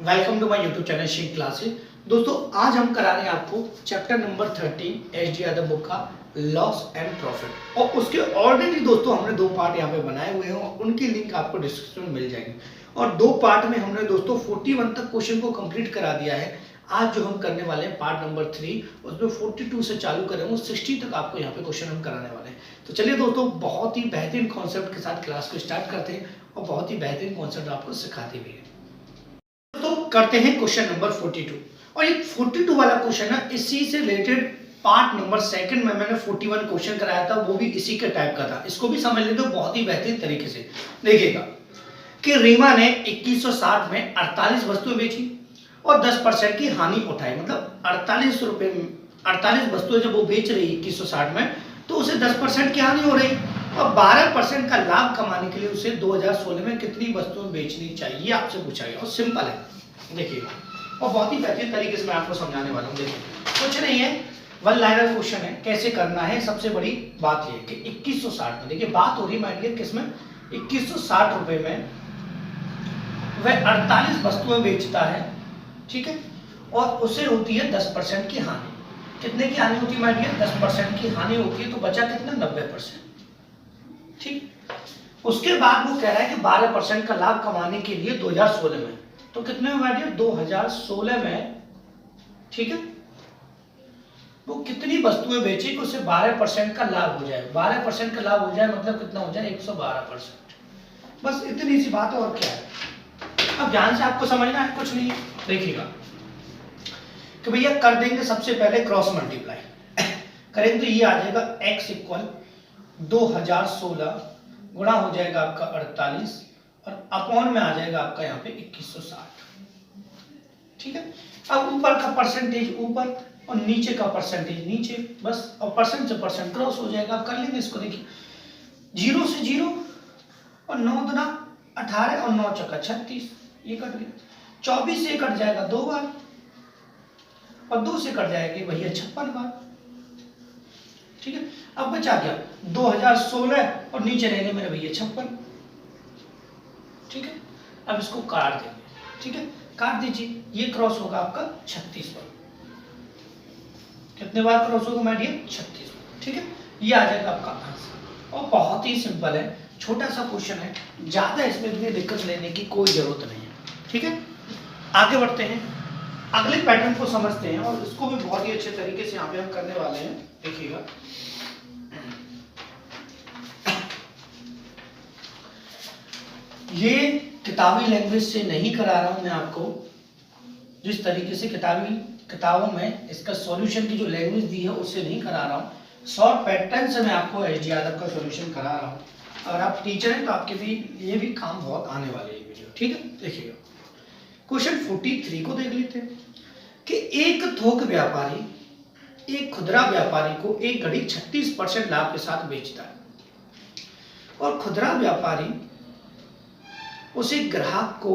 Welcome to my YouTube channel Shiv classes. दोस्तों आज हम करा रहे हैं आपको chapter number 13 HD. Yadav book का लॉस एंड प्रॉफिट, और उसके ऑलरेडी दोस्तों हमने दो पार्ट यहाँ पे बनाए हुए हैं और उनकी लिंक आपको डिस्क्रिप्शन में मिल जाएगी। और दो पार्ट में हमने दोस्तों 41 तक क्वेश्चन को कंप्लीट करा दिया है। आज जो हम करने वाले हैं पार्ट नंबर 3, उसमें 42 से चालू करेंगे, 60 तक आपको यहाँ पे क्वेश्चन हम कराने वाले हैं। तो चलिए दोस्तों, बहुत ही बेहतरीन कॉन्सेप्ट के साथ क्लास को स्टार्ट करते हैं और बहुत ही बेहतरीन कॉन्सेप्ट आपको सिखाते भी हैं। तो करते हैं क्वेश्चन नंबर 42, और ये 42 वाला क्वेश्चन है इसी से रिलेटेड पार्ट नंबर 2 में मैंने 41 क्वेश्चन कराया था, वो भी इसी के टाइप का था। इसको भी समझ लेते हो बहुत ही बेहतरीन तरीके से। देखिएगा कि रीमा ने 2160 में 48 वस्तुएं बेची और 10% की हानि उठाई। मतलब 48 रुपए में 48 वस्तुएं जब वो बेच रही 2160 में, तो उसे 10% की हानि हो रही और 12% का लाभ कमाने के लिए उसे 2016 में कितनी वस्तुएं बेचनी चाहिए, आपसे पूछा गया। और सिंपल है, देखिएगा, और बहुत ही बेहतरीन तरीके से मैं आपको समझाने वाला हूँ। देखिए, कुछ नहीं है, वन लाइनर क्वेश्चन है। कैसे करना है, सबसे बड़ी बात यह है कि 2160 में, देखिए बात हो रही है माइंड किसमें, 2160 रुपए में वह 48 वस्तुएं बेचता है, ठीक है, और उसे होती है 10% की हानि। कितने की हानि होती है माइंड, 10% की हानि होती है, तो बचा कितना, 90%, ठीक। उसके बाद वो कह रहा है कि 12% का लाभ कमाने के लिए 2016 में, तो कितने में बैठिए, 2016 में, ठीक है, वो कितनी वस्तुएं बेची कि उसे 12% का लाभ हो जाए। 12% का लाभ हो जाए मतलब कितना हो जाए, 112%। बस इतनी सी बात है, और क्या है। अब ध्यान से आपको समझना है, कुछ नहीं। देखिएगा कि भैया कर देंगे सबसे पहले क्रॉस मल्टीप्लाई करेंगे, तो ये आ जाएगा x इक्वल 2016 गुणा हो जाएगा आपका 48 और अपॉन में आ जाएगा आपका यहाँ पे 2160, ठीक है। अब ऊपर का परसेंटेज ऊपर और नीचे का परसेंटेज नीचे, बस, और परसेंट से परसेंट क्रॉस हो जाएगा। आप कर लेंगे इसको। देखिए 0 से 0 और 9 दुना 18 और 9 चौका 36, ये कट गया। 24 से कट जाएगा 2 बार और 2 से कट जाएगी भैया 56 बार, ठीक है। अब बचा क्या, 2016 और नीचे रहेंगे मेरे भैया 56, ठीक है। अब इसको काट देंगे, ठीक है, काट दीजिए। ये क्रॉस होगा आपका 36 पर। कितने बार क्रॉस होगा मैं, 36 बार, ठीक है। ये आ जाएगा आपका आंसर, और बहुत ही सिंपल है, छोटा सा क्वेश्चन है, ज्यादा इसमें इतनी दिक्कत लेने की कोई जरूरत नहीं है, ठीक है। आगे बढ़ते हैं, अगले पैटर्न को समझते हैं, और इसको भी बहुत ही अच्छे तरीके से यहाँ पे हम करने वाले हैं। देखिएगा, ये किताबी लैंग्वेज से नहीं करा रहा हूं मैं आपको। जिस तरीके से किताबों में इसका सॉल्यूशन की जो लैंग्वेज दी है उससे नहीं करा रहा हूं, शॉर्ट पैटर्न से मैं आपको एच.डी. यादव का सॉल्यूशन करा रहा हूं। अगर आप टीचर हैं तो आपके भी ये भी काम बहुत आने वाले हैं वीडियो, ठीक है। देखिएगा क्वेश्चन 43 को देख लेते हैं कि एक थोक व्यापारी एक खुदरा व्यापारी को एक घड़ी 36% लाभ के साथ बेचता है और खुदरा व्यापारी उसे ग्राहक को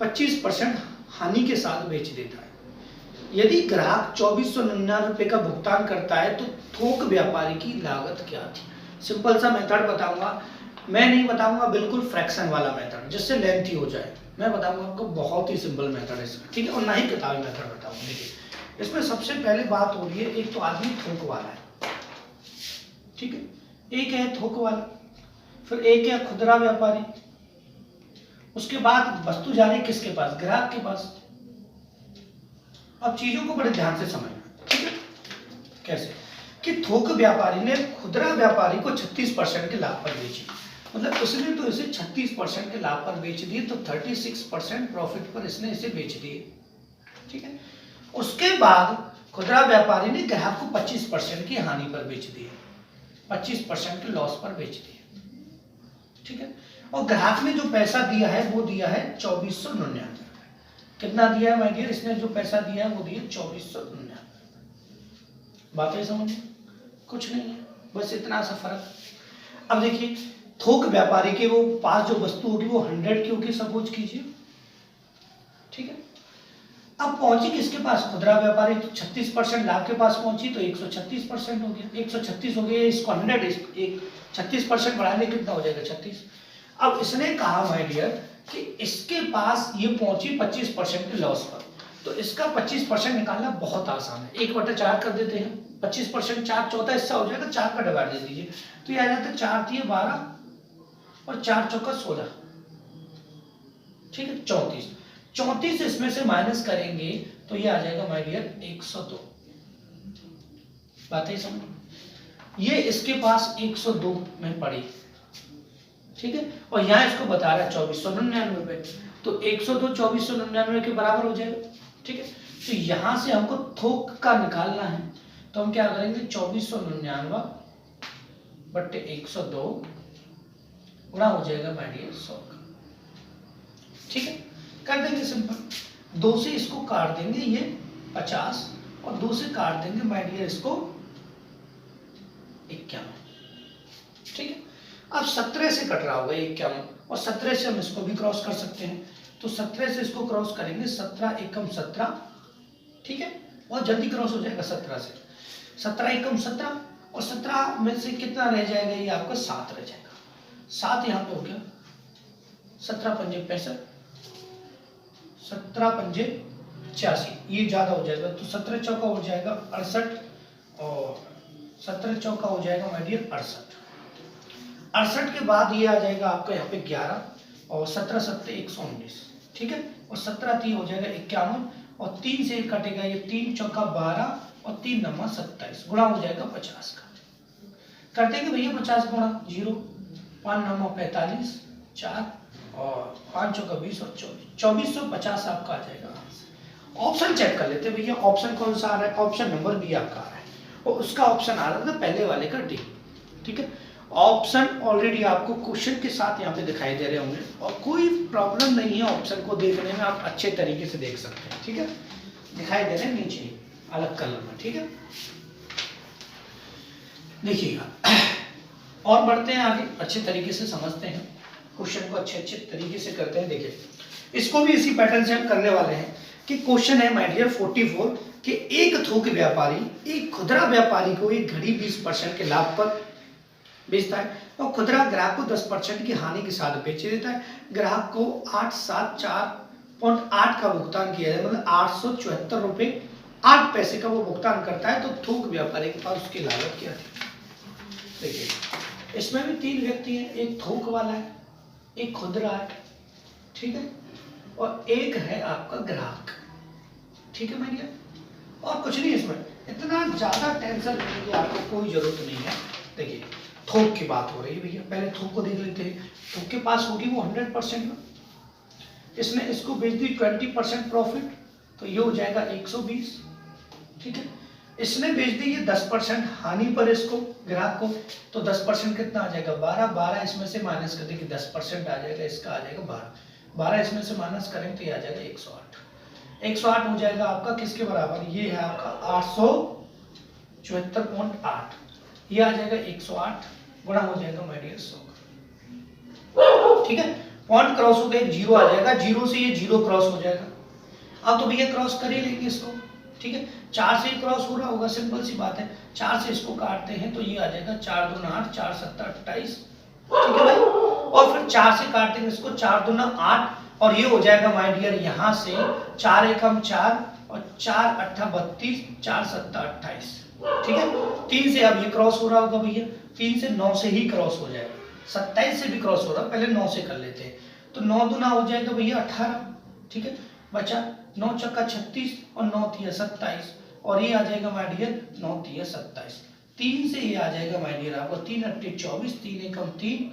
25% हानि के साथ बेच देता है। यदि ग्राहक 2499 रुपए का भुगतान करता है तो थोक व्यापारी की लागत क्या थी। सिंपल सा मेथड बताऊंगा, मैं नहीं बताऊंगा बिल्कुल फ्रैक्शन वाला मेथड जिससे लेंथी हो जाए। मैं बताऊंगा आपको बहुत ही सिंपल मेथड है इसका, ठीक है, और ना ही किताबी मेथड बताऊंगा। देखिए इसमें सबसे पहले बात हो रही है, एक तो आदमी थोक वाला है, ठीक है, एक है थोक वाला, फिर एक है खुदरा व्यापारी, उसके बाद वस्तु जा रही किसके पास, ग्राहक के पास। अब चीजों को बड़े ध्यान से समझना, ठीक है। कैसे कि थोक व्यापारी ने खुदरा व्यापारी को 36% के लाभ पर बेची, मतलब उसने तो इसे 36% के लाभ पर बेच दिए, तो 36% प्रॉफिट पर इसने इसे बेच दिए, ठीक है। उसके बाद खुदरा व्यापारी ने ग्राहक को 25% की हानि पर बेच दिए, 25% के लॉस पर बेच दिए, ठीक है। और ग्राहक ने जो पैसा दिया है वो दिया है 2499। कितना दिया है माय डियर, इसने जो पैसा दिया है वो दिया 2499। बातें समझ, कुछ नहीं है, बस इतना सा फर्क। अब देखिए थोक व्यापारी के वो पास जो वस्तु होगी वो 100 की होगी, सपोज कीजिए, ठीक है। अब पहुंची किसके पास, खुदरा व्यापारी, तो 36% लाभ के पास पहुंची, तो 136% हो गया, 136 हो गया। इसको 100 36% बढ़ाने कितना हो जाएगा, 36। अब इसने कहा माय डियर कि इसके पास ये पहुंची 25% के लॉस पर, तो इसका 25% निकालना बहुत आसान है। 1/4 कर देते हैं, 25% 4 चौथा हिस्सा हो जाएगा, 4 का डिवाइड दे दीजिए तो ये आ जाता है 4 × 12 और 4 × 4 = 16, ठीक है 34। 34 इसमें से माइनस करेंगे तो ये आ जाएगा माय डियर 102। बात है समझ, ये इसके पास 102 में पड़ी, ठीक है, और यहाँ इसको बता रहा है 2499 रुपए, तो 102 2499 के बराबर हो जाएगा, ठीक है। तो यहाँ से हमको थोक का निकालना है, तो हम क्या करेंगे 2499 बट्टे 102 गुणा हो जाएगा माय डियर 100 का, ठीक है। कर देंगे सिंपल, 2 से इसको काट देंगे ये 50 और 2 से काट देंगे माय डियर इसको 51, ठीक है। अब 17 से कट रहा होगा 51 और 17 से हम इसको भी क्रॉस कर सकते हैं, तो 17 से इसको क्रॉस करेंगे 17 एकम 17, ठीक है, बहुत जल्दी क्रॉस हो जाएगा 17 से, 17 एकम 17 और 17 में से कितना रह जाएगा, ये आपका 7 रह जाएगा, 7 यहाँ पे हो गया, 17 × 5 = 65, 17 × 5 = 86, ये ज्यादा हो जाएगा, तो 17 चौका हो जाएगा 68 और 17 चौका हो जाएगा माय डियर 68। 68 के बाद ये आ जाएगा आपका यहाँ पे 11 और 17 × 7 = 119, ठीक है, और 17 × 3 हो जाएगा 51 और 3 से कटेगा ये 3 चौका 12 और 3 9 27 गुणा हो जाएगा 50 का। कर देंगे भैया 50 गुणा 0, 5 9 45 4 और 5 चौका 20 और 24 2450 आपका आ जाएगा आंसर। ऑप्शन चेक कर लेते हैं भैया, ऑप्शन कौन सा आ रहा है, ऑप्शन नंबर बी आपका आ रहा है और उसका ऑप्शन आ रहा था पहले वाले का डी, ठीक है। ऑप्शन ऑलरेडी आपको क्वेश्चन के साथ यहाँ पे दिखाई दे रहे होंगे और कोई प्रॉब्लम नहीं है ऑप्शन को देखने में, आप अच्छे तरीके से देख सकते हैं, ठीक है, दिखाई दे रहे हैं नीचे अलग कलर में, ठीक है। देखिएगा और बढ़ते हैं आगे, अच्छे तरीके से समझते हैं क्वेश्चन को, अच्छे तरीके से करते हैं। देखिए इसको भी इसी पैटर्न से हम करने वाले हैं कि क्वेश्चन है माय डियर 44 कि एक थोक व्यापारी एक खुदरा व्यापारी को एक घड़ी 20% के लाभ पर बेचता है और खुदरा ग्राहक को 10% की हानि के साथ बेच देता है। ग्राहक को 874.8 का भुगतान किया जाए, मतलब 874 रुपये 8 पैसे का वो भुगतान करता है, तो थोक व्यापारी के पास उसकी लागत क्या थी। देखिए इसमें भी 3 व्यक्ति हैं, एक थोक वाला है, एक खुदरा है, ठीक है, और एक है आपका ग्राहक, ठीक है भैया, और कुछ नहीं इसमें इतना ज्यादा टेंशन लेने की आपको कोई जरूरत नहीं है। देखिए थोक की बात हो रही है भैया, पहले थोक को देख लेते हैं। थोक के पास होगी वो 100% में, इसने इसको बेच दी 20% प्रॉफिट, तो ये हो जाएगा 120, ठीक है। इसने बेच दी ये 10% हानि पर इसको ग्राहक को, तो 10% कितना आ जाएगा 12, 12 इसमें से माइनस कर देंगे 10% आ जाएगा, इसका आ जाएगा 12, 12 इसमें से माइनस करेंगे तो ये आ जाएगा 108, 108 हो जाएगा आपका किसके बराबर, ये है आपका 874.8, ये आ जाएगा 108 गुणा हो जाएगा माय डियर 100, ठीक है। पॉइंट क्रॉस हो गया, 0 आ जाएगा, 0 से ये 0 क्रॉस हो जाएगा। अब तो भैया क्रॉस कर ही लेंगे इसको, ठीक है, 4 से ही क्रॉस हो रहा होगा, सिंपल सी बात है, 4 से इसको काटते हैं तो ये आ जाएगा 4 दूना 8, 4 7 28, ठीक है भाई, और फिर 4 से काटते हैं इसको 4 दूना 8 और ये हो जाएगा माय डियर यहाँ से 4 एकम 4 और 4 8 32, 4 7 28, ठीक है। 3 से अब ये क्रॉस हो रहा होगा भैया, 3 से 9 से ही क्रॉस हो जाएगा, 27 से भी क्रॉस हो रहा है, पहले 9 से कर लेते हैं, तो 9 दूना हो जाएगा भैया 18, ठीक है, बचा 9 चक्का 36 और 9 तिया 27 और ये आ जाएगा माय डियर 9 तिया 27, 3 से ये आ जाएगा माय डियर आपको 3 8 24, 3 एकम 3,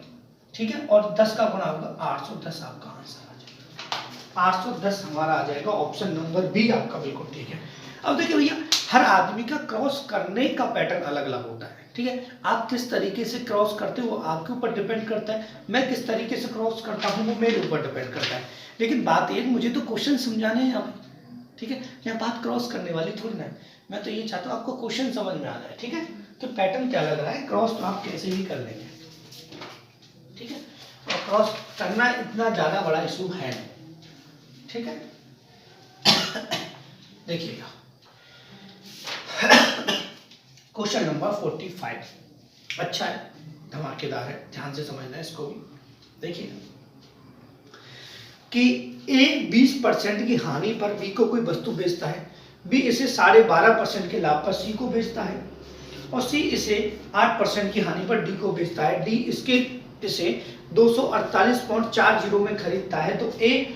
ठीक है, और 10 का गुणा होगा 810, आपका आंसर आ जाएगा 810 हमारा आ जाएगा, ऑप्शन नंबर बी आपका बिल्कुल ठीक है। अब देखिए भैया हर आदमी का क्रॉस करने का पैटर्न अलग अलग होता है, ठीक है, आप किस तरीके से क्रॉस करते हो आपके ऊपर डिपेंड करता है, मैं किस तरीके से क्रॉस करता हूँ वो मेरे ऊपर डिपेंड करता है, लेकिन बात ये मुझे तो क्वेश्चन समझाने हैं आप, ठीक है, यहाँ बात क्रॉस करने वाली थोड़ी ना, मैं तो ये चाहता हूँ आपको क्वेश्चन समझ में आ जाए, ठीक है, तो पैटर्न क्या लग रहा है, क्रॉस तो आप कैसे भी कर लेंगे, ठीक है, और क्रॉस करना इतना ज्यादा बड़ा इशू है नहीं, ठीक है। देखिएगा क्वेश्चन नंबर 45 अच्छा है, धमाकेदार है, ध्यान से समझना है इसको भी। देखिए कि ए 20% की हानि पर बी को कोई वस्तु बेचता है, बी इसे 12.5% के लाभ पर सी को बेचता है और सी इसे 8% की हानि पर डी को बेचता है, डी इसे 248.40 में खरीदता है, तो ए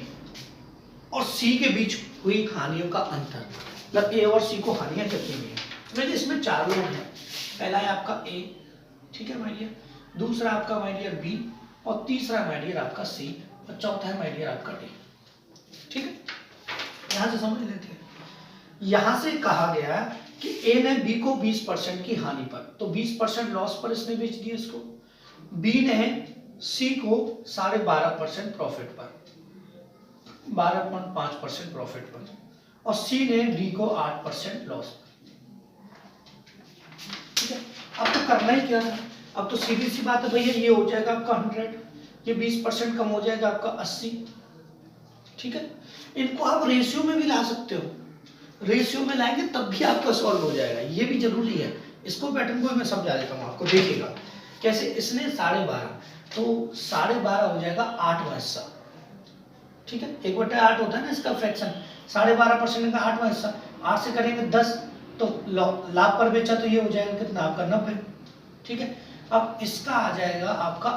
और सी के बीच हुई हानियों का अंतर, मतलब ए और सी को हानियां कितनी हुई है। तो इसमें 4 लोग हैं, पहला है आपका ए, ठीक है माय डियर, दूसरा आपका माय डियर बी और तीसरा माय डियर आपका सी और चौथा है माय डियर आपका डी। ठीक है, यहां से समझ लेते हैं। यहां से कहा गया कि ए ने बी को 20% की हानि पर, तो 20% लॉस पर इसने बेच दिया इसको, बी ने सी को 12.5% प्रॉफिट पर, 12.5% प्रॉफिट पर, और सी ने डी को 8% लॉस पर। ठीक है, अब तो करना ही क्या है, अब तो सीधी सी बात है भैया, ये हो जाएगा आपका 100, ये 20% कम हो जाएगा आपका 80। ठीक है, इनको आप रेशियो में भी ला सकते हो, रेशियो में लाएंगे तब भी आपका सॉल्व हो जाएगा, ये भी जरूरी है। इसको पैटर्न को मैं समझा देता हूँ आपको, देखिएगा कैसे। इसने 12.5, तो 12.5 हो जाएगा 8वां हिस्सा। ठीक है, 1/8 होता है ना इसका फ्रैक्शन, 12.5% का 8वां हिस्सा, 8 से करेंगे 10, तो लाभ पर बेचा तो ये हो जाएगा कितना आपका 90। ठीक है, अब इसका आ जाएगा आपका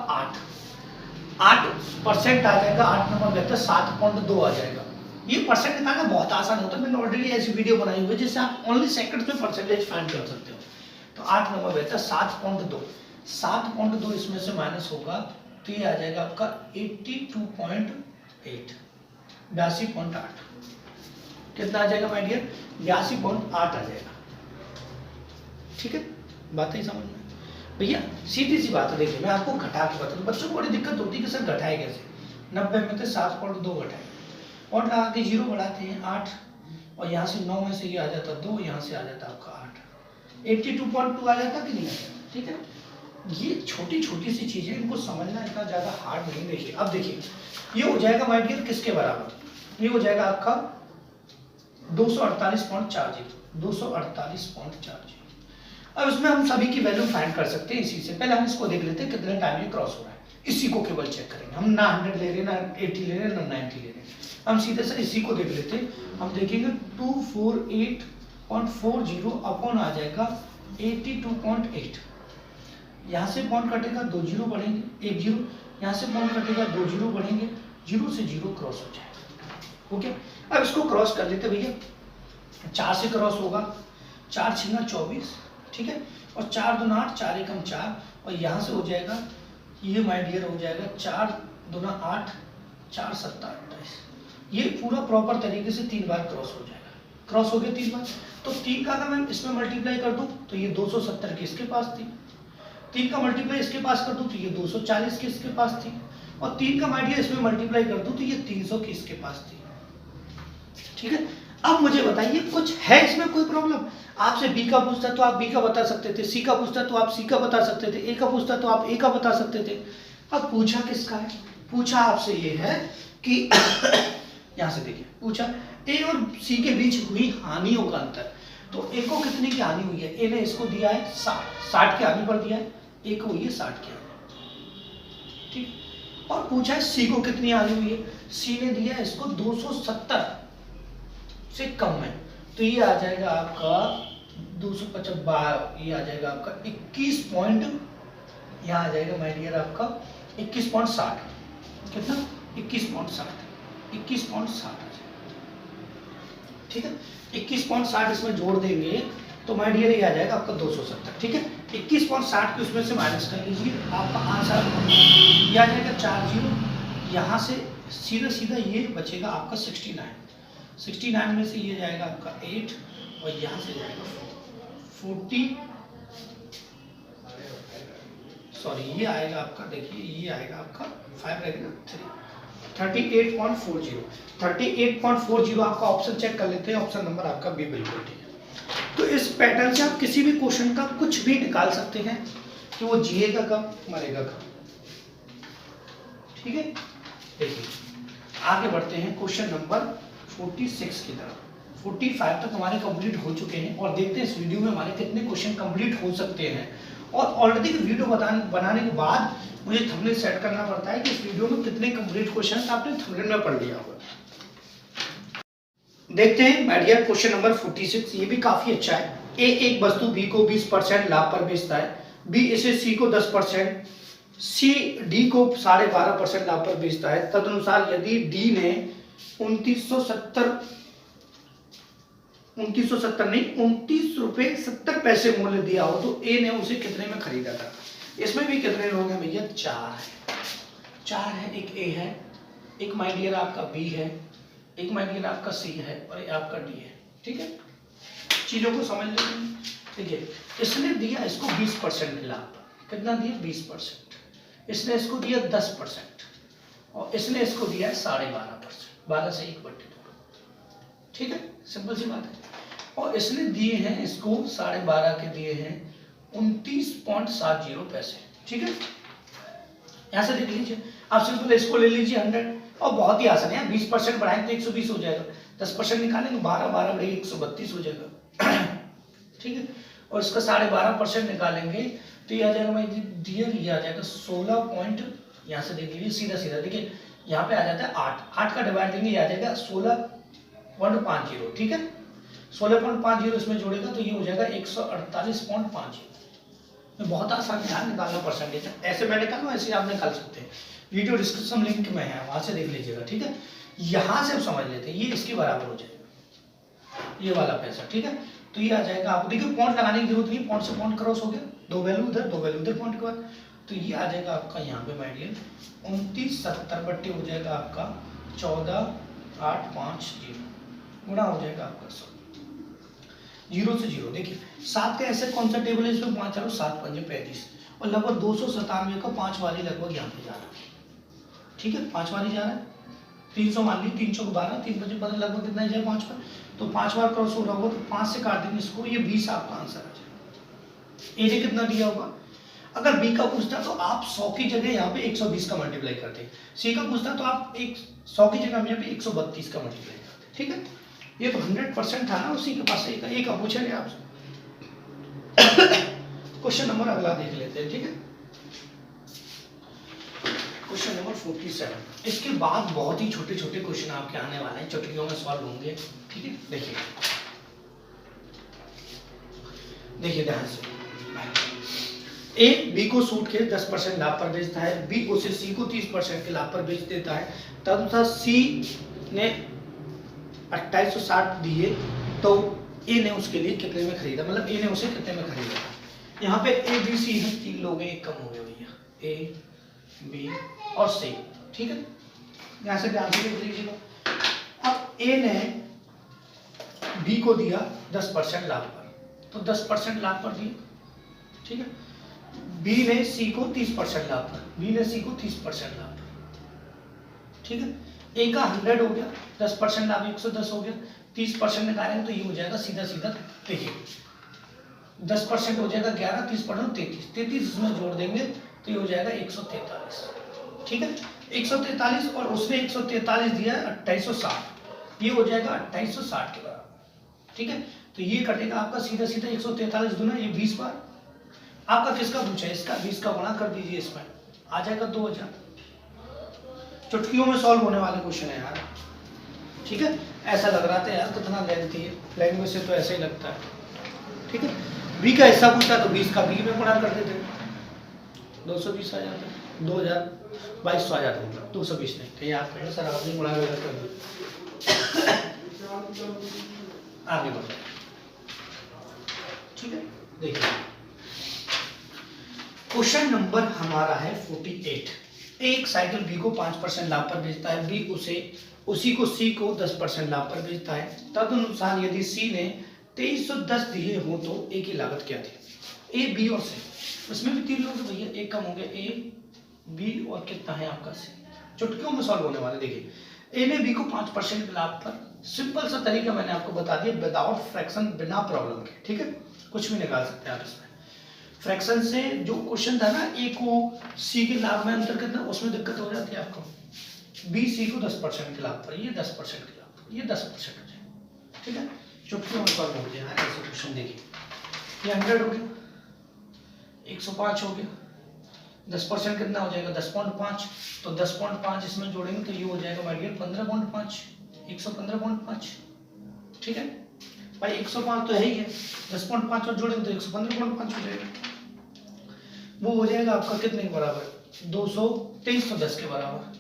8% आ जाएगा, 8 नंबर बेहतर 7.2 आ जाएगा। ये परसेंट निकालना बहुत आसान होता है, मैंने ऑलरेडी ऐसी वीडियो बनाई हुई है जिससे आप ओनली सेकंड्स में परसेंटेज फाइंड कर सकते हो। तो 8 नंबर बेहतर 7.2, 7.2 इसमें से माइनस होगा तो ये आ जाएगा आपका 82.8, 82.8। कितना आ जाएगा माय डियर, 82.8 आ जाएगा। ठीक है, बात ही समझ में भैया, सीधी सी बात है। देखिए मैं आपको घटा के बता दूं, बच्चों को बड़ी दिक्कत होती है कि सर घटाए कैसे, 90 में से 7.2 घटाए और लगा के 0 बढ़ाते हैं 8, और यहाँ से 9 में से ये आ जाता 2, यहाँ से आ जाता आपका 8, 82.2 आ जाता कि नहीं आ जाता। ठीक है, ये छोटी छोटी सी चीजें, इनको समझना इतना ज्यादा हार्ड नहीं। देखिए अब देखिए, ये हो जाएगा माय डियर किसके बराबर, ये हो जाएगा आपका 248.40, 248.40। अब इसमें हम सभी की वैल्यू फाइंड कर सकते हैं इसी से। पहले हम इसको देख लेते हैं कितने टाइम ये क्रॉस हो रहा है, इसी को केवल चेक करेंगे हम, ना 100 ले रहे हैं, ना 80 ले रहे हैं, ना 90 ले रहे हैं, हम सीधे से इसी को देख लेते हैं। हम देखेंगे 248.40 अपॉन आ जाएगा 82.8, यहाँ से पॉइंट कटेगा 2 जीरो बढ़ेंगे, 1 जीरो, यहाँ से पॉइंट कटेगा 2 जीरो बढ़ेंगे, 0 से 0 क्रॉस हो जाएगा। ओके, अब इसको क्रॉस कर लेते भैया, 4 से क्रॉस होगा, 4 छिंगा 24, ठीक है, और 4 दूना 8, 4 एकम 4, और यहाँ से हो जाएगा ये माय डियर हो जाएगा 4 दूना 8, 4 सत्ता 28। ये पूरा प्रॉपर तरीके से 3 बार क्रॉस हो जाएगा, क्रॉस हो गया 3 बार, तो 3 का अगर मैं इसमें मल्टीप्लाई कर दूं तो ये 270 की इसके पास थी, 3 का मल्टीप्लाई इसके पास कर दूं तो ये 240 की इसके पास थी, और 3 का माय डियर इसमें मल्टीप्लाई कर दूं तो ये 300 की इसके पास थी। ठीक है, अब मुझे बताइए कुछ है इसमें कोई प्रॉब्लम? आपसे बी का पूछता तो आप बी का बता सकते थे, सी का पूछता तो आप सी का बता सकते थे, ए का पूछता तो आप ए का बता सकते थे। अब पूछा किसका है? पूछा आपसे ये है कि यहां से देखिए, पूछा ए और सी के बीच हुई हानियों का अंतर। तो ए को कितने की हानि हुई है? ए ने इसको दिया है 60 की हानि पर दिया है, ए को हुई है 60 की हानि, ठीक। और पूछा है सी को कितनी हानि हुई है? सी ने दिया है इसको 270 से कम है, तो ये आ जाएगा आपका 250, ये आ जाएगा आपका 21 पॉइंट, यहाँ आ जाएगा माय डियर आपका 21.60, कितना 21.60, 21.60 आ जाएगा, ठीक है। 21.60 इसमें जोड़ देंगे तो माय डियर ये आ जाएगा आपका 270, ठीक है। 21.60 की उसमें से माइनस कर लीजिए, आपका आंसर ये आ जाएगा 40, यहाँ से सीधा सीधा ये बचेगा आपका 69 में से ये जाएगा आपका 8, और यहाँ से जाएगा 40, सॉरी ये आएगा आपका, देखिए ये आएगा आपका 5 रहेगा 38.40, 38.40 आपका ऑप्शन चेक कर लेते हैं, ऑप्शन नंबर आपका बी बिल्कुल ठीक है। तो इस पैटर्न से आप किसी भी क्वेश्चन का कुछ भी निकाल सकते हैं कि वो जिएगा कब, मरेगा कब, ठीक है। देखिए आगे बढ़ते हैं क्वेश्चन नंबर 46 की तरफ। 45 तक हमारे कंप्लीट हो चुके हैं, और देखते हैं इस वीडियो में हमारे कितने क्वेश्चन कंप्लीट हो सकते हैं और ऑलरेडी वीडियो बनाने के बाद मुझे थंबनेल सेट करना पड़ता है कि इस वीडियो में कितने कंप्लीट क्वेश्चन आपने थंबनेल में पढ़ लिया होगा। देखते हैं माय डियर क्वेश्चन नंबर 46। ये भी काफी अच्छा है। ए एक वस्तु बी को 20% लाभ पर बेचता है, बी इसे सी को 10%, सी डी को 12.5% लाभ पर बेचता है। तदनुसार यदि डी ने 29 रुपए 70 पैसे मूल्य दिया हो तो ए ने उसे कितने में खरीदा था। इसमें भी कितने लोग हैं भैया, 4 है। एक ए है, एक माय डियर आपका बी है, एक माय डियर आपका सी है और एक आपका डी है। ठीक है, चीजों को समझ लेते हैं। देखिए, इसने दिया इसको 20% लाभ, कितना दिया 20%, इसने इसको दिया 10% और इसने इसको दिया है 12.5%, 12 से 1/2। ठीक है, सिंपल सी बात है। और इसने दिए हैं इसको 12.5 के दिए हैं 29.70 पैसे। ठीक है, यहां से देख लीजिए, आप सिंपल इसको ले लीजिए 100 और बहुत ही आसान है। 20% बढ़ाएंगे तो 120 हो जाएगा, 10% निकालेंगे 12 बड़े 132 हो जाएगा। ठीक है, और इसका 12.5% निकालेंगे तो ये आ जाएगा भाई डियर, ये आ जाएगा 16 पॉइंट, यहाँ से देख लीजिए सीधा देखिए यहाँ पे आ जाता है 8 का डिवाइड देंगे, ये आ जाएगा 16.50। ठीक है, 16.50 इसमें जोड़ेगा तो ये हो जाएगा 148.50। बहुत आसान है निकालना परसेंटेज, ऐसे मैं निकालूं ऐसे आप निकाल सकते हैं। वीडियो डिस्क्रिप्शन लिंक में है, वहां से देख लीजिएगा। ठीक है, यहां से हम समझ लेते हैं, ये इसके बराबर हो जाएगा ये वाला पैसा। ठीक है, तो ये आ जाएगा, आपको देखिए पॉइंट लगाने की जरूरत नहीं, पॉइंट से पॉइंट क्रॉस हो गया, 2 वैल्यू उधर 2 वैल्यू उधर पॉइंट के बाद, तो ये आ जाएगा आपका यहाँ पे माय डियर 2970 बट्टे हो जाएगा आपका 14,850 गुणा हो जाएगा आपका 0 से 0। देखिए 7 का ऐसे कौन सा टेबल है, इसमें 5 7 5 35 और लगभग 297 का 5 वाली लगभग यहाँ पे जा रहा है। ठीक है, 5 वाली जा रहा है, 300 मान ली, 300 को 12, 3 5 15 लगभग कितना जाए 5 पर, तो 5 बार क्रॉस हो रहा होगा तो 5 से काट देंगे इसको, ये 20 आपका आंसर आ जाएगा। ए ने कितना दिया होगा, अगर बी का पूछता तो आप 100 की जगह यहाँ पे 120 का मल्टीप्लाई करते, सी का पूछता तो आप 100 की जगह यहाँ पे 132 का मल्टीप्लाई करते। ठीक है, ये तो 100% था ना उसी के पास, एक का पूछा गया आपसे। क्वेश्चन नंबर अगला देख लेते हैं। ठीक है, क्वेश्चन नंबर 47। इसके बाद बहुत ही छोटे छोटे क्वेश्चन आपके आने वाले हैं, चुटकियों में सॉल्व होंगे। ठीक है, देखिए ध्यान से, ए बी को सूट के 10% लाभ पर बेचता है, बी उसे सी को 30% के लाभ पर बेच देता है। तब सी ने 2860 दिए तो ए ने उसके लिए कितने में खरीदा, मतलब ए ने उसे कितने में खरीदा। यहाँ पे ए बी सी है, 3 लोग हैं, एक कम हो गया भैया, ए बी और सी। ठीक है, यहाँ से ध्यान से देख लीजिएगा। अब ए ने बी को दिया 10% लाभ पर, तो 10% लाभ पर दिया। ठीक है, बी ने सी को 30% लाभ पर, बी ने सी को 30% लाभ पर। ठीक है, ए का 100 हो गया, 10% लाभ 110 हो गया, 30% निकालेंगे तो ये हो जाएगा सीधा देखिए 10% हो जाएगा 11, 30% 33 इसमें जोड़ देंगे तो ये हो जाएगा 143। ठीक है, 143 और उसने 143 दिया 2860, ये हो जाएगा 2860 के बराबर। ठीक है, तो ये कटेगा आपका सीधा 143 दूना ये 20 बार, आपका किसका पूछा है, इसका 20 का गुणा कर दीजिए, इसमें आ जाएगा 2000। चुटकियों में सॉल्व होने वाले क्वेश्चन है यार। ठीक है, ऐसा लग रहा था यार कितना लेंथी है, लैंग्वेज से तो ऐसा ही लगता है। ठीक है, बी का हिस्सा पूछता तो 20 का बी में गुणा कर देते, 220 आ जाता, 2200 आ जाता, 220 नहीं, कहीं आप कहें सर आपने गुणा कर दिया, आगे बढ़ो। ठीक है, देखिए क्वेश्चन नंबर हमारा है 48। एक साइकिल बी को 5% लाभ पर बेचता है, बी उसी को सी को 10% लाभ पर बेचता है। तदनुसार यदि सी ने 2310 दिए हो तो ए की लागत क्या थी। ए बी और सी, इसमें भी 3 लोग हैं भैया, एक कम हो गया, ए बी और कितना है आपका सी। चुटकियों में सॉल्व होने वाले, देखिए ए ने बी को 5% लाभ पर, सिंपल सा तरीका मैंने आपको बता दिया, विदाउट फ्रैक्शन, बिना प्रॉब्लम के। ठीक है, कुछ भी निकाल सकते हैं आप इसमें। फ्रैक्शन से जो क्वेश्चन था ना, ए को सी के लाभ में अंतर कितना, उसमें दिक्कत हो जाती है आपको। बी सी को 10% के लाभ पर, ये 10% के लाभ पर, ये 10% हो जाए। ठीक है, चुटकियों में सॉल्व हो गया ऐसे क्वेश्चन। देखिए ये 100 हो गया, 105 हो गया। 10% कितना हो जाएगा 10.5, तो 10.5 इसमें जोड़ेंगे तो ये हो जाएगा माय डियर 15.5, 115.5। ठीक है भाई, 105 तो है ही है, 10.5 और जोड़ेंगे तो 115.5 हो जाएगा। वो हो जाएगा आपका कितने के बराबर, 2310 के बराबर,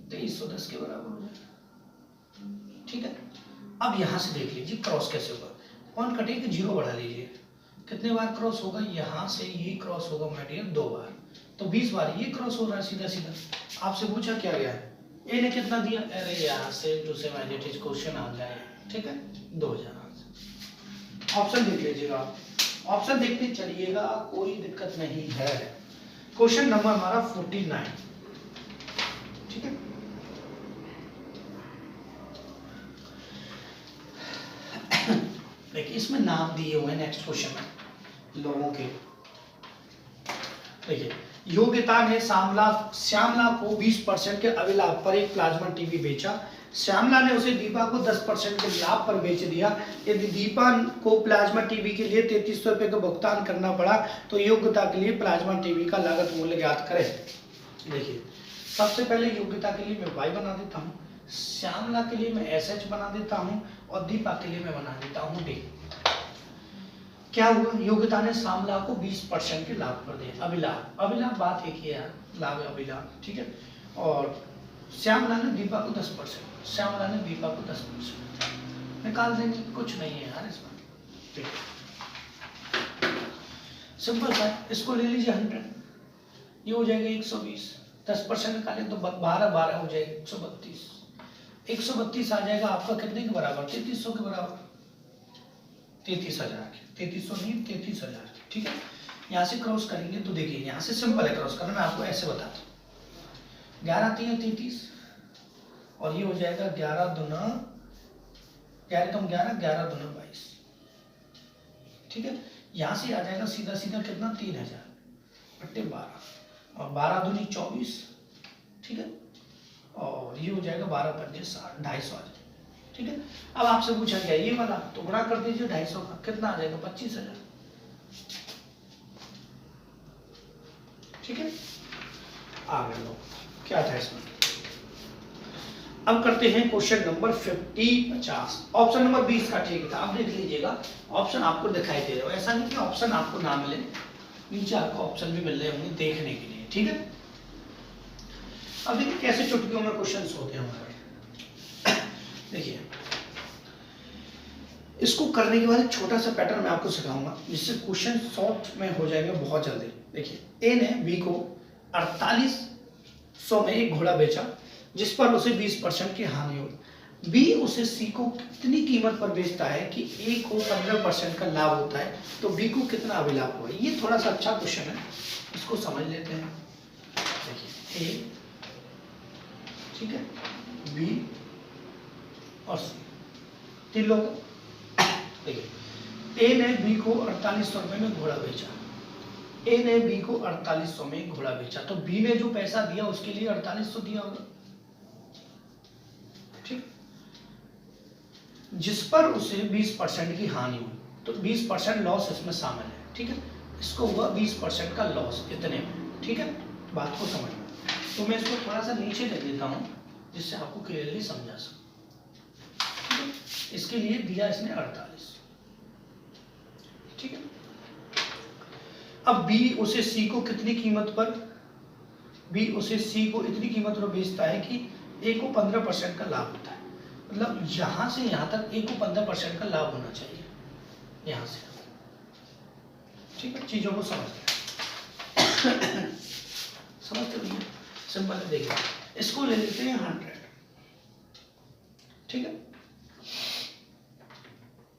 2310 के बराबर हो जाएगा। ठीक है, अब यहां से देख लीजिए क्रॉस कैसे होगा। पॉइंट कटेगा, 0 बढ़ा लीजिए, कितने बार क्रॉस होगा, यहां से ये क्रॉस होगा माय डियर 2 बार, तो 20 बार ये क्रॉस हो रहा है सीधा सीधा। आपसे पूछा क्या गया है, ए ने कितना दिया, अरे यहाँ से जो से मैंडेटरी क्वेश्चन आ जाए। ठीक है, 2000। ऑप्शन देख लीजिएगा, ऑप्शन देखते चलिएगा, कोई दिक्कत नहीं है। क्वेश्चन नंबर हमारा 49। ठीक है, देखिए इसमें नाम दिए हुए हैं नेक्स्ट क्वेश्चन में लोगों के। देखिए, योग्यता ने श्यामला को 20% के अभिलाभ पर एक प्लाज्मा टीवी बेचा। श्यामला ने उसे दीपा को 10% के लाभ पर बेच दिया। यदि दीपा को प्लाज्मा टीवी के लिए 3300 रुपये का भुगतान करना पड़ा तो योग्यता के लिए प्लाज्मा टीवी का लागत मूल्य ज्ञात करें। देखिए, सबसे पहले योग्यता के लिए मैं y बना देता हूँ, श्यामला के लिए मैं SH बना देता हूँ और दीपा के लिए मैं बना देता हूँ D। क्या हुआ, योग्यता ने श्यामला को 20% के लाभ पर दिया, अभिलाभ बात एक ही है, लाभ अभिलाभ। ठीक है, और श्यामला ने दीपा को 10%, श्यामला ने दीपा को 10% निकाल देंगे, कुछ नहीं है यार इसमें। ठीक है, सिंपल सा, इसको ले लीजिए 100, ये हो जाएगा 120, 10% निकालें तो 12 हो जाएगा 132, 132 आ जाएगा आपका कितने के बराबर, 3300 के बराबर, 33,000 के, 3300 नहीं 33,000। ठीक है, यहाँ से क्रॉस करेंगे तो देखिए यहाँ से सिंपल है क्रॉस करना, मैं आपको ऐसे बताता हूँ। 11 3 33 और ये हो जाएगा 11 दूना 11 11 दूना 22। ठीक है, यहाँ से आ जाएगा सीधा सीधा कितना 3000 बट्टे 12 और 12 दूनी 24। ठीक है, और ये हो जाएगा 12 पंजे 60, 250 आ जाएगा। ठीक है, अब आपसे पूछा गया ये वाला, तो गुणा कर दीजिए 250 का, कितना आ जाएगा 25,000। ठीक है, आगे लो क्या था इसमें। अब करते हैं क्वेश्चन नंबर 50। ऑप्शन नंबर 20 का ठीक था। अब देख लीजिएगा, ऑप्शन आपको दिखाई दे रहा है, ऐसा नहीं कि ऑप्शन आपको ना मिले, नीचे आपको ऑप्शन भी मिल रहे होंगे देखने के लिए। ठीक है, अब देखिए कैसे चुटकियों में क्वेश्चन होते हैं हमारे। देखिए, इसको करने के बाद एक छोटा सा पैटर्न मैं आपको सिखाऊंगा जिससे क्वेश्चन शॉर्ट में हो जाएगा बहुत जल्दी। देखिए, ए ने बी को 4800 में एक घोड़ा बेचा जिस पर उसे 20% की हानि हुई। बी उसे सी को कितनी कीमत पर बेचता है कि ए को 15% का लाभ होता है, तो बी को कितना अभिलाभ हुआ। ये थोड़ा सा अच्छा क्वेश्चन है, इसको समझ लेते हैं। देखिए, ए, ठीक है, बी और सी, तीन लोग। देखिए, ए ने बी को 4800 रुपये में घोड़ा बेचा, ए ने बी को 4800 में घोड़ा बेचा, तो बी ने जो पैसा दिया उसके लिए 4800 दिया होगा। ठीक, जिस पर उसे 20% की हानि हुई, तो 20% लॉस इसमें शामिल है। ठीक है, इसको हुआ 20% का लॉस इतने में। ठीक है, बात को समझना, तो मैं इसको थोड़ा सा नीचे ले देता हूं जिससे आपको क्लियरली समझा सकूं। इसके लिए दिया इसने 48। ठीक है, अब बी उसे सी को कितनी कीमत पर, बी उसे सी को इतनी कीमत पर बेचता है कि ए को 15% का लाभ होता है। मतलब यहां से यहां तक ए को 15% का लाभ होना चाहिए, यहां से। ठीक है, चीजों को समझते भैया, सिंपल है। देखिए, इसको ले लेते हैं 100। ठीक है,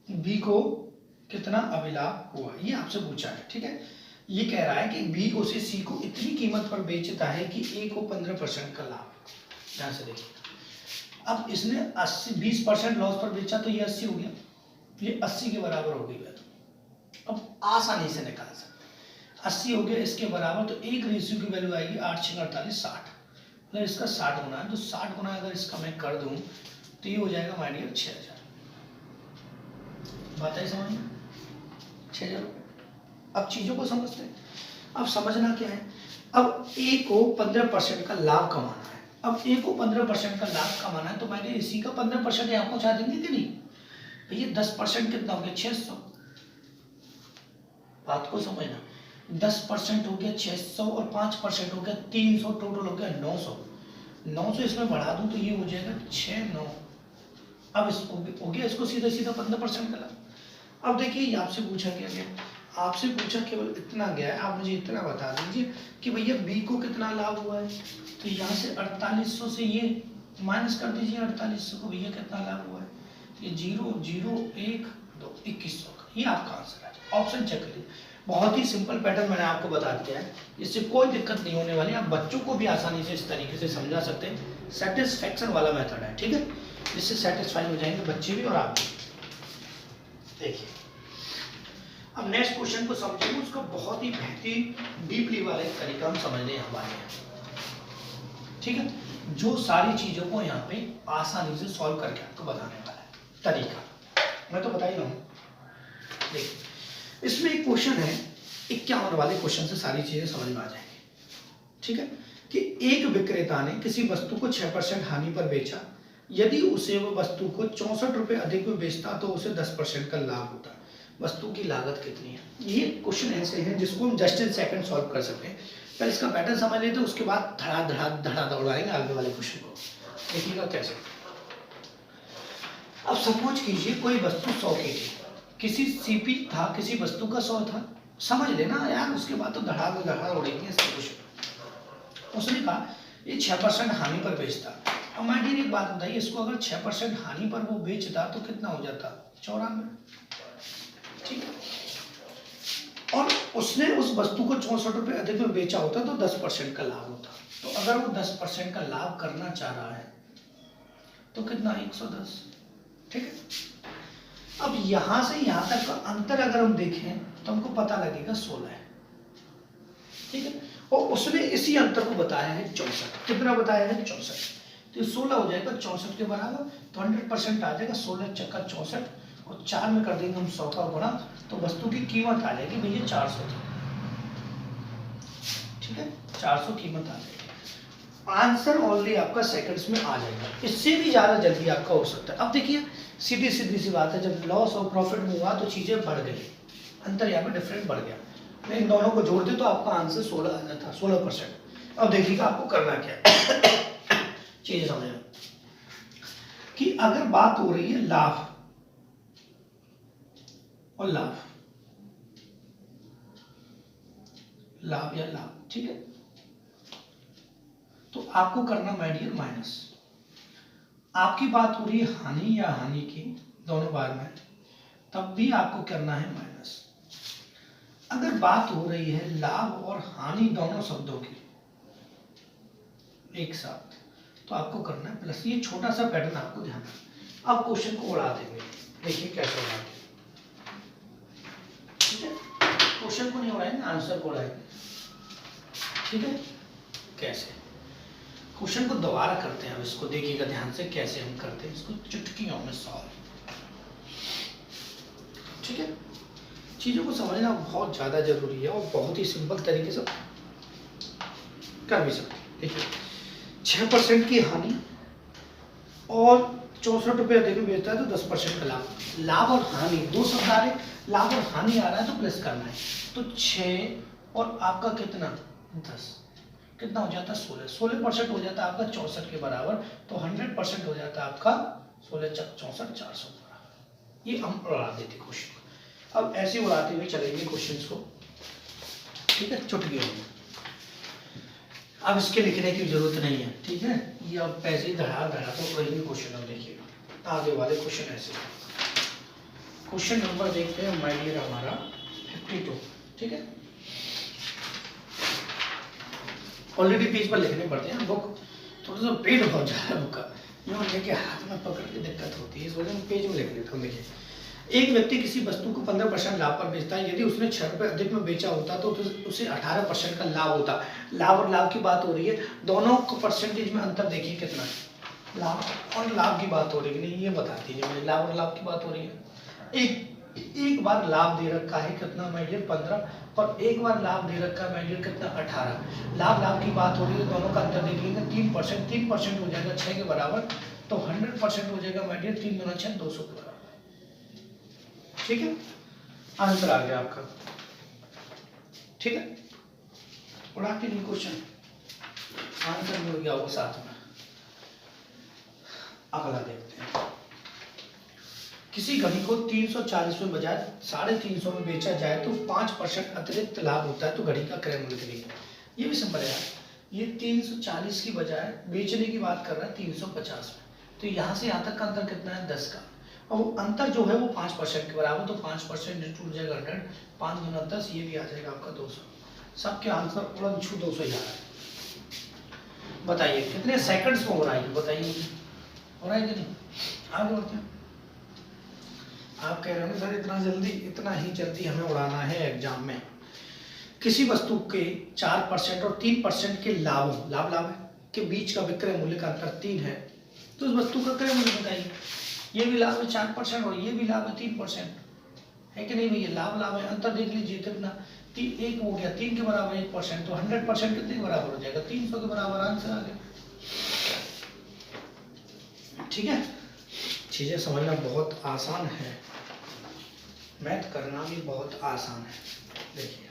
बी को कितना अभिलाभ हुआ ये आपसे पूछा है। ठीक है, ये कह रहा है कि बी उसे सी को इतनी कीमत पर बेचता है कि ए को 15% का लाभ। ध्यान से देखिए, अब इसने 20% लॉस पर बेचा तो ये 80 हो गया, ये 80 के बराबर हो गई। अब आसानी से निकाल सकते, 80 हो गया इसके बराबर, तो एक रेशियो की वैल्यू आएगी 8 6 48 60, मतलब इसका 60 गुना है, तो 60 गुना अगर इसका मैं कर दूं तो ये हो जाएगा माय डियर 6000। बात है समझ में, 6000। अब चीजों को समझते हैं। अब समझना क्या है, अब ए को 15% का लाभ कमाना है। अब ए को 15% का लाभ कमाना है तो मैंने इसी का 15% यहाँ पहुंचा देंगे कि नहीं भैया। 10% कितना हो गया 600, बात को समझना। 10% हो गया 600 और 5% हो गया 300, टोटल हो गया 900। 900 इसमें बढ़ा दूं तो ये हो जाएगा 6,900। अब इसको हो गया, इसको सीधा सीधा 15% का लाभ। अब देखिए ये आपसे पूछा गया, आपसे पूछा केवल इतना गया है, आप मुझे इतना बता दीजिए कि भैया बी को कितना लाभ हुआ है। तो यहाँ से 4800 से ये माइनस कर दीजिए 4800 को, भैया कितना लाभ हुआ है। ये 0 0 1 2 2100 का, ये आपका आंसर है। ऑप्शन चेक करिए, बहुत ही सिंपल पैटर्न मैंने आपको बता दिया है, इससे कोई दिक्कत नहीं होने वाली। आप बच्चों को भी आसानी से इस तरीके से समझा सकते हैं। सेटिस्फेक्शन वाला मेथड है, ठीक है, जिससे सेटिस्फाई हो जाएंगे बच्चे भी और आप भी। देखिए अब नेक्स्ट क्वेश्चन को समझेंगे, उसका बहुत ही बेहतरीन डीपली वाला एक तरीका हम समझने हमारे यहाँ, ठीक है, जो सारी चीजों को यहाँ पे आसानी से सॉल्व करके आपको बताने वाला है तरीका। मैं तो बता ही रहा हूँ। देखिए इसमें एक क्वेश्चन है, 51 वाले क्वेश्चन से सारी चीजें समझ में आ जाएंगी, ठीक है, कि एक विक्रेता ने किसी वस्तु को 6% हानि पर बेचा, यदि उसे वो वस्तु को 64 रुपए अधिक में बेचता तो उसे 10% का लाभ होता। वस्तु की लागत कितनी है। ये क्वेश्चन ऐसे हैं जिसको हम जस्ट इन सेकंड सॉल्व कर सकते हैं। पहले इसका पैटर्न समझ लेते हैं, उसके बाद धड़ा धड़ा धड़ा दौड़ाएंगे आगे वाले क्वेश्चन को। देखिएगा कैसे। अब सपोज कीजिए कोई वस्तु 100 की थी, किसी सीपी था, किसी वस्तु का 100 था। समझ लेना यार, उसके बाद तो धड़ा उड़ेंगे इसके क्वेश्चन। उसने कहा ये 6% हानि पर बेचता। अब मैं एक बात बताइए, इसको अगर 6% हानि पर वो बेचता तो कितना हो जाता 94, ठीक है, और उसने उस वस्तु को 64 रुपए अधिक में बेचा होता तो 10% का लाभ होता। तो अगर वो 10% का लाभ करना चाह रहा है तो कितना 110, ठीक है। अब यहां से यहां तक का अंतर अगर हम देखें तो हमको पता लगेगा 16 है, ठीक है, और उसने इसी अंतर को बताया है 64। कितना बताया है 64, तो 16 हो जाएगा 64 के बराबर, तो 100% आ जाएगा। 16 चक्का 64 और 4 में कर देंगे हम 100 का गुणा, तो वस्तु की कीमत आ जाएगी भैया 400 थी, ठीक है, 400 कीमत आ जाएगी। आंसर ओनली आपका सेकंड्स में आ जाएगा, इससे भी ज्यादा जल्दी आपका हो सकता है। अब देखिए सीधी सी बात है, जब लॉस और प्रॉफिट में हुआ तो चीजें बढ़ गई, अंतर यहाँ पे डिफरेंट बढ़ गया। मैं इन दोनों को जोड़ दे तो आपका आंसर 16 आना था, 16%। अब देखिएगा आपको करना क्या है चीजें समझना, कि अगर बात हो रही है लाभ और लाभ या लाभ, ठीक है, तो आपको करना माय डियर माइनस। आपकी बात हो रही है हानि या हानि की, दोनों बार में, तब भी आपको करना है माइनस। अगर बात हो रही है लाभ और हानि दोनों शब्दों की एक साथ, तो आपको करना है प्लस। ये छोटा सा पैटर्न आपको ध्यान रखना। अब क्वेश्चन को उड़ा देंगे, देखिए कैसे उड़ाते हैं, ठीक है, क्वेश्चन को नहीं उड़ाएंगे, आंसर को उड़ाएंगे, ठीक है। कैसे क्वेश्चन को दोबारा करते हैं, अब इसको देखिएगा ध्यान से कैसे हम करते हैं इसको चुटकियों में सॉल्व, ठीक है। चीजों को समझना बहुत ज्यादा जरूरी है और बहुत ही सिंपल तरीके से कर भी सकते हैं। देखिए 6% की हानि और 64 रुपये अधिक में बेचता है तो 10% का लाभ। लाभ और हानि दो शब्द आ रहे, लाभ और हानि आ रहा है तो प्लस करना है, तो 6 और आपका कितना 10, कितना हो जाता है 16। 16% हो जाता है आपका 64 के बराबर, तो 100% हो जाता है आपका 16 चक 64 400 के बराबर। ये हम उड़ा देते क्वेश्चन को। अब ऐसे उड़ाते हुए चलेंगे क्वेश्चंस को, ठीक है, चुटकी में। अब इसके लिखने की जरूरत नहीं है, ठीक है, ये अब पैसे ही धड़ा तो वही क्वेश्चन हम देखिएगा। आगे वाले क्वेश्चन ऐसे, क्वेश्चन नंबर देखते हैं माय डियर हमारा 52, ठीक है। ऑलरेडी पेज पर लिखने पड़ते हैं, बुक थोड़ा सा पेट बहुत जा रहा है बुक का, यूँ लेके हाथ में पकड़ के दिक्कत होती है, इस वजह से पेज में लिख लेता हूँ। देखिए एक व्यक्ति किसी वस्तु को 15% लाभ पर बेचता है, यदि उसने 6 रुपये अधिक में बेचा होता तो उसे 18% का लाभ होता। लाभ और लाभ की बात हो रही है, दोनों को परसेंटेज में अंतर देखिए कितना है। लाभ और लाभ की बात हो रही है, नहीं ये बता दीजिए मुझे, लाभ और लाभ की बात हो रही है। एक एक बार लाभ दे रखा है कितना माय डियर 15, और एक बार लाभ दे रखा है माय डियर कितना 18। लाभ की बात हो रही है, दोनों का अंतर देख लेंगे 3%, 3% हो जाएगा 6 के बराबर, तो 100% हो जाएगा माय डियर 3 दूना 6 200 के बराबर। ठीक है, आंसर आ गया आपका। ठीक है, उड़ा के नहीं क्वेश्चन, आंसर मिल गया वो साथ में। अगला देखते हैं, किसी घड़ी को 340 में बजाय 350 में बेचा जाए तो 5% अतिरिक्त लाभ होता है, तो घड़ी का क्रय मूल्य कितना? ये भी सिंपल है यार, ये 340 की बजाय बेचने की बात कर रहा है 350 में, तो यहाँ से यहाँ तक का अंतर कितना है 10 का, और वो अंतर जो है वो 5% के बराबर, तो 5% टूट जाएगा 100, 5 गुना 10, ये भी आ जाएगा आपका 200। सबके आंसर उड़न छू 200 ही आ रहा है। बताइए कितने सेकंड्स में हो रहा है, बताइए हो रहा है कि नहीं? आगे बढ़ते हैं। आप कह रहे हो सर इतना ही जल्दी हमें उड़ाना है एग्जाम में। किसी वस्तु के 4% और 3% के लाभ के बीच का विक्रय मूल्य का अंतर 3 है, तो उस वस्तु का क्रय मूल्य बताइए। ये भी लाभ है 4% और ये भी लाभ है 3%, है कि नहीं भैया? लाभ है, अंतर देख लीजिए कितना, 1 हो गया 3 के बराबर 1%, तो 100% कितने के बराबर हो जाएगा? 300 के बराबर, आंसर आ गया। ठीक है, चीजें समझना बहुत आसान है, मैथ करना भी बहुत आसान है। देखिए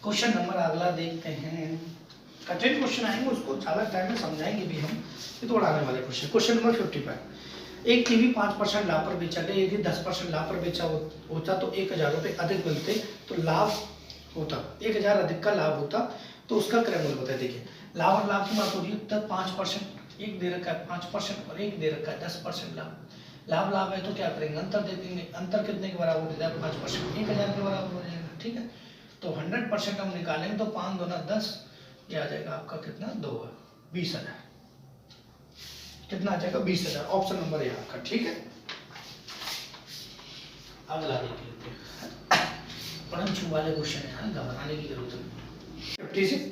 क्वेश्चन नंबर अगला देखते हैं, कठिन क्वेश्चन आएंगे उसको ज्यादा टाइम में समझाएंगे भी हम, ये तो उड़ाने वाले क्वेश्चन। क्वेश्चन नंबर 55, एक टीवी 5% लाभ पर बेचा गया, यदि 10% लाभ पर बेचा होता तो 1000 रुपये अधिक मिलते, तो लाभ होता 1000 अधिक का लाभ होता, तो उसका क्रय मूल्य बताए। देखिए लाभ और लाभ की बात हो रही है, तब 5%, एक दे रखा है 5% और एक दे रखा है 10% लाभ। लाभ है तो क्या करेंगे, अंतर दे देंगे, अंतर कितने के बराबर हो जाएगा? 5%, 1000 के बराबर हो जाएगा। ठीक है, तो 100% हम निकालेंगे तो 5 दूना 10, ये आ जाएगा आपका कितना 2 है 20,000, कितना आ जाएगा 20,000, ऑप्शन नंबर है आपका। ठीक है, अगला देख लेते हैं, परंतु वाले क्वेश्चन है, घबराने की जरूरत नहीं।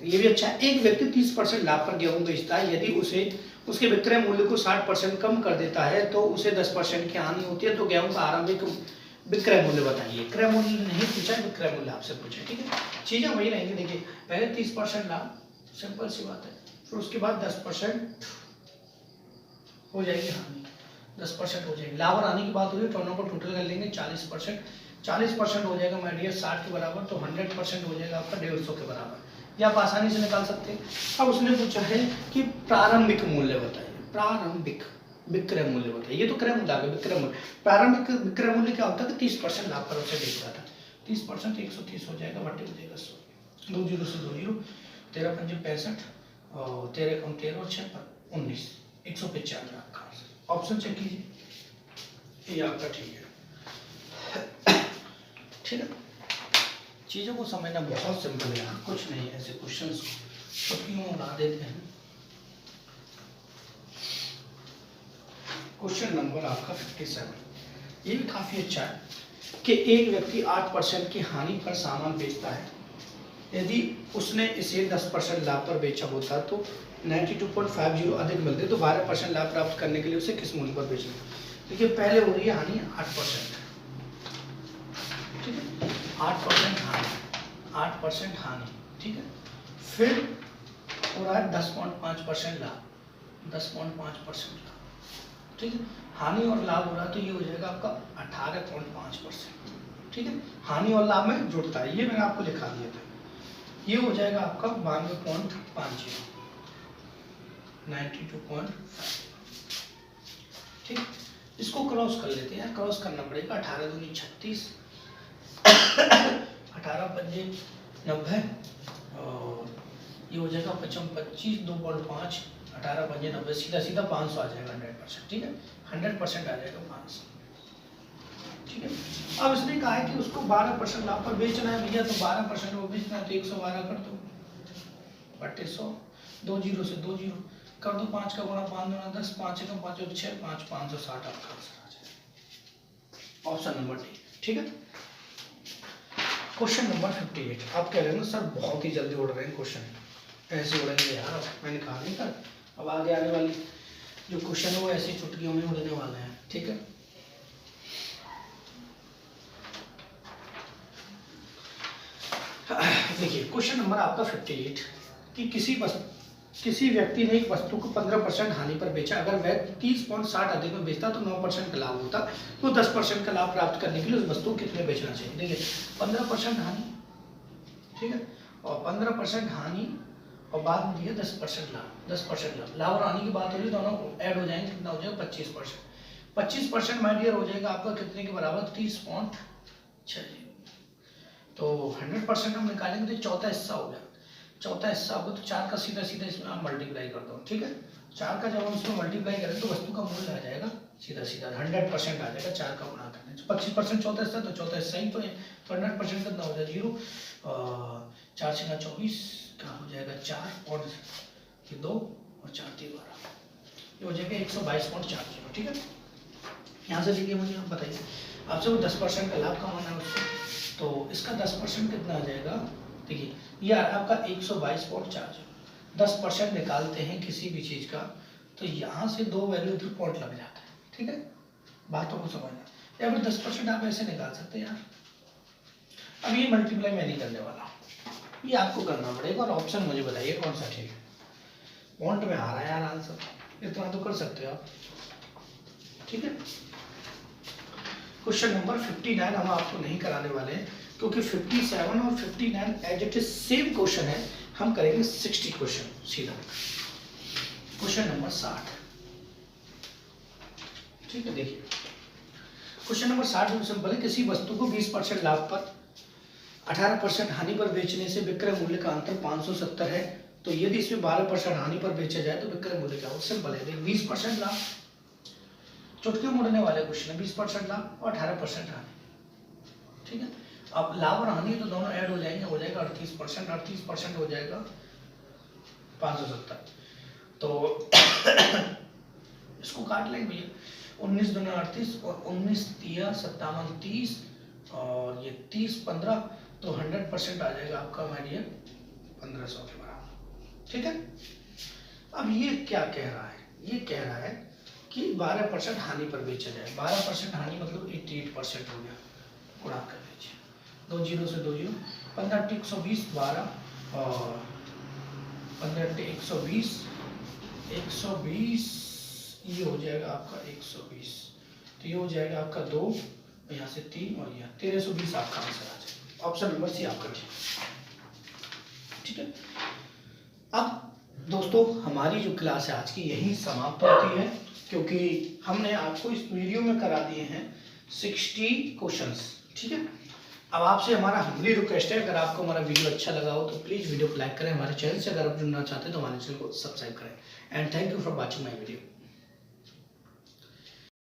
ये भी अच्छा है, एक व्यक्ति 30% लाभ पर गेहूं बेचता है, यदि उसे उसके विक्रय मूल्य को 60% कम कर देता है तो उसे 10% की हानि होती है, तो गेहूं का आरंभिक विक्रय मूल्य बताइए। क्रय मूल्य नहीं पूछा, विक्रय मूल्य आपसे पूछा। ठीक है, चीजें वही रहेंगी। देखिए पहले 30% लाभ, सिंपल सी बात है, फिर उसके बाद 10% हो जाएगी हानि, 10% हो जाएगी। लाभ और हानि की बात हो रही है, दोनों को टोटल कर लेंगे 40% हो जाएगा माय डियर 60 के बराबर, तो 100% हो जाएगा आपका 150 के बराबर, या आप आसानी से निकाल सकते हैं। अब उसने पूछा है कि प्रारंभिक मूल्य बताइए, प्रारंभिक विक्रय मूल्य बताइए। ये तो क्रय मूल्य आ गया, विक्रय मूल्य। प्रारंभिक विक्रय मूल्य क्या होता है कि 30% लाभ पर उसे बेच रहा था, 30% 130 हो जाएगा, बटे हो जाएगा 100, 2 जीरो से 2 जीरो, 13 पंजे 65 और 13 कम 13 और 6 पर 19, 195 आपका आंसर। ऑप्शन चेक कीजिए, ये आपका ठीक है। ठीक है, चीजों को समझना बहुत सिंपल है, कुछ नहीं ऐसे क्वेश्चंस को क्यों उड़ा देते हैं। क्वेश्चन नंबर आपका 57, ये भी काफी अच्छा है कि एक व्यक्ति 8% की हानि पर सामान बेचता है, यदि उसने इसे 10% लाभ पर बेचा होता तो 92.50 अधिक मिलते, तो 12% लाभ प्राप्त करने के लिए उसे किस मूल्य पर बेचना? देखिए पहले हो रही है हानि 8%, ठीक है, 8% हानि, 8% हानि, ठीक है, फिर हो रहा है 10.5% लाभ, 10.5% लाभ, ठीक है, हानि और लाभ हो रहा है तो ये हो जाएगा आपका 18.5%, ठीक है, हानि और लाभ में जुड़ता है, ये मैंने आपको लिखा दिया था, ये हो जाएगा आपका 92.50, 92.5, ठीक, इसको क्रॉस कर लेते हैं, क्रॉस करना पड़ेगा, 18 दूनी 36, 18 पंजे 90 और ये हो जाएगा 25, 2.5, 18 पंजे 90, सीधा सीधा 500 आ जाएगा 100%, ठीक है, 100% आ जाएगा 500, ठीक है। अब इसने कहा है कि उसको 12% लाभ पर बेचना है भैया, तो 12% वो बेचना है तो 112 कर दो बटे 100, 2 जीरो से 2 जीरो कर दो, 5 का गुणा 5 दूना 10, 5 एकम 5 और 6, 5 560 आपका आंसर आ जाएगा, ऑप्शन नंबर डी, ठीक है। क्वेश्चन नंबर 58, आप कह रहे हैं सर बहुत ही जल्दी उड़ रहे हैं क्वेश्चन, ऐसे उड़ेंगे यार, मैंने कहा नहीं था, अब आगे आने वाली जो क्वेश्चन है वो ऐसी चुटकियों में उड़ने वाले हैं, ठीक है। देखिए क्वेश्चन नंबर आपका 58 कि किसी व्यक्ति ने एक वस्तु को 15% हानि पर बेचा। अगर वह 30.60 अधिक में बेचता तो 9% का लाभ होता, तो 10% का लाभ प्राप्त करने के लिए उस वस्तु को कितने बेचना चाहिए। देखिए 15% हानि, ठीक है, और 15% हानि और बाद में दिया 10% लाभ। 10% लाभ और हानि की बात हो रही है, दोनों ऐड हो जाएंगे, कितना हो जाएगा 25%। 25% माय डियर हो जाएगा आपका कितने के बराबर 30.6। तो 100% हम निकालेंगे तो चौथा हिस्सा हो गया। चौथा हिस्सा होगा तो 4 का सीधा सीधा इसमें आप मल्टीप्लाई कर दो, ठीक है। 4 का जब हम इसमें मल्टीप्लाई करें तो वस्तु का मूल्य आ जाएगा सीधा सीधा 100% आ जाएगा 4 का गुणा करने से। 25% चौथा हिस्सा, तो चौथा हिस्सा ही तो है, तो 100% कितना हो जाएगा 0। 4 से 24 का हो जाएगा 4 और 2 और 4 3 12, ये हो जाएगा 122.40, ठीक है। यहाँ से देखिए मुझे आप बताइए, आपसे वो 10% का लाभ कमाना है उसको, तो इसका 10% कितना आ जाएगा। देखिए ये आपका 122.40, 10% निकालते हैं किसी भी चीज का तो यहाँ से 2 वैल्यू इधर पॉइंट लग जाता है, ठीक है। बातों को समझना, या फिर 10% आप ऐसे निकाल सकते हैं यार। अब ये मल्टीप्लाई मैं नहीं करने वाला, ये आपको करना पड़ेगा और ऑप्शन मुझे बताइए कौन सा ठीक है। पॉइंट में आ रहा है यार आंसर, इतना तो कर सकते हो आप, ठीक है। क्वेश्चन नंबर 59 हम आपको नहीं कराने वाले हैं क्योंकि 57 और 59 as it is same question है। हम करेंगे 60 क्वेश्चन सीधा। क्वेश्चन नंबर 60, ठीक है। देखिए क्वेश्चन नंबर 60 सिंपल है, किसी वस्तु को 20% लाभ पर 18% हानि पर बेचने से विक्रय मूल्य का अंतर 570 है, तो यदि इसमें 12% हानि पर बेचा जाए तो विक्रय मूल्य क्या हो। सिंपल है, देखिए 20% लाभ, चुटकी मुड़ने वाले क्वेश्चन है, 20% लाभ और 18% हानि, ठीक है। अब लाभ और हानि तो दोनों ऐड हो जाएंगे, हो जाएगा 38%, 38% हो जाएगा 570, तो इसको काट लेंगे भैया, 19 दूना 38 और 19 तिया 57 30 और ये 30 15, तो 100% आ जाएगा आपका मानिए 1500 के बराबर, ठीक है। अब ये क्या कह रहा है, ये कह रहा है कि 12% हानि पर बेचा जाए। 12% हानि मतलब 88% हो गया, गुणा कर लीजिए 2 0 से 2 0, 15 120 12 और 15 120 120, ये हो जाएगा आपका 120, तो ये हो जाएगा आपका 2, यहाँ से 3 और यहाँ 1320 आपका आंसर आ जाएगा। ऑप्शन नंबर सी आपका ठीक है। अब दोस्तों हमारी जो क्लास है आज की यही समाप्त होती है, क्योंकि हमने आपको इस वीडियो में करा दिए हैं 60 क्वेश्चंस, ठीक है। अब आपसे हमारा हम्बली रिक्वेस्ट है, अगर आपको हमारा वीडियो अच्छा लगा हो तो प्लीज़ वीडियो को लाइक करें, हमारे चैनल से अगर आप जुड़ना चाहते हैं तो हमारे चैनल को सब्सक्राइब करें, and thank you for watching my video.